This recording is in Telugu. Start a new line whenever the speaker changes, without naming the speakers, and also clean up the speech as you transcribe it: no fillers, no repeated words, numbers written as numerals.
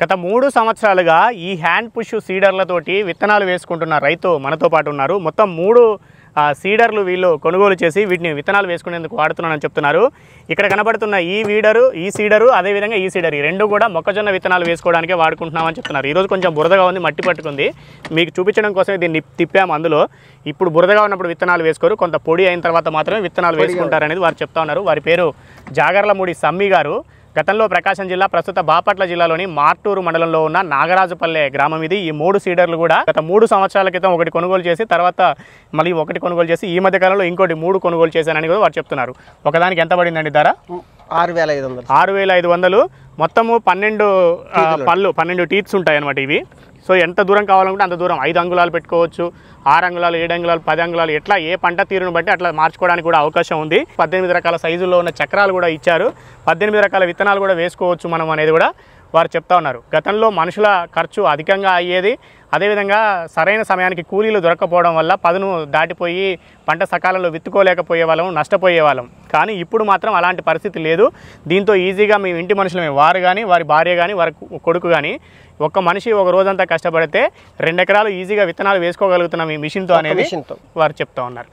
గత 3 సంవత్సరాలుగా ఈ హ్యాండ్ పుష్ సీడర్లతోటి విత్తనాలు వేసుకుంటున్న రైతు మనతో పాటు ఉన్నారు. మొత్తం 3 సీడర్లు వీళ్ళు కొనుగోలు చేసి వీటిని విత్తనాలు వేసుకునేందుకు వాడుతున్నానని చెప్తున్నారు. ఇక్కడ కనబడుతున్న ఈ సీడరు అదేవిధంగా ఈ సీడర్ ఈ రెండు కూడా మొక్కజొన్న విత్తనాలు వేసుకోవడానికే వాడుకుంటున్నామని చెప్తున్నారు. ఈరోజు కొంచెం బురదగా ఉంది, మట్టి పట్టుకుంది. మీకు చూపించడం కోసమే దీన్ని తిప్పాము. అందులో ఇప్పుడు బురదగా ఉన్నప్పుడు విత్తనాలు వేసుకోరు, కొంత పొడి అయిన తర్వాత మాత్రమే విత్తనాలు వేసుకుంటారనేది వారు చెప్తా ఉన్నారు. వారి పేరు జాగర్లమూడి సమ్మి గారు. గతంలో ప్రకాశం జిల్లా, ప్రస్తుత బాపట్ల జిల్లాలోని మార్టూరు మండలంలో ఉన్న నాగరాజుపల్లె గ్రామం ఇది. ఈ 3 సీడర్లు కూడా గత 3 సంవత్సరాల క్రితం ఒకటి కొనుగోలు చేసి తర్వాత మళ్ళీ ఒకటి కొనుగోలు చేసి ఈ మధ్య కాలంలో ఇంకోటి 3 కొనుగోలు చేశానని కూడా వారు చెప్తున్నారు. ఒకదానికి ఎంత పడిందండి ధర?
6,500.
మొత్తము 12 టీత్స్ ఉంటాయి అన్నమాట ఇవి. సో ఎంత దూరం కావాలనుకుంటే అంత దూరం 5 అంగుళాలు పెట్టుకోవచ్చు, 6 అంగుళాలు, 7 అంగుళాలు, 10 అంగుళాలు, ఎట్లా ఏ పంట తీరును బట్టి అట్లా మార్చుకోవడానికి కూడా అవకాశం ఉంది. 18 రకాల సైజుల్లో ఉన్న చక్రాలు కూడా ఇచ్చారు. 18 రకాల విత్తనాలు కూడా వేసుకోవచ్చు మనం అనేది కూడా వారు చెప్తా ఉన్నారు. గతంలో మనుషుల ఖర్చు అధికంగా అయ్యేది, అదేవిధంగా సరైన సమయానికి కూలీలు దొరకకపోవడం వల్ల పదును దాటిపోయి పంట సకాలంలో విత్తుకోలేకపోయే వాళ్ళం, నష్టపోయే వాళ్ళం. కానీ ఇప్పుడు మాత్రం అలాంటి పరిస్థితి లేదు. దీంతో ఈజీగా మేము ఇంటి మనుషులమే, వారు కానీ వారి భార్య కానీ వారి కొడుకు కానీ ఒక్క మనిషి ఒక రోజంతా కష్టపడితే 2 ఎకరాలు ఈజీగా విత్తనాలు వేసుకోగలుగుతున్నాం ఈ మిషన్తో అనేది వారు చెప్తా ఉన్నారు.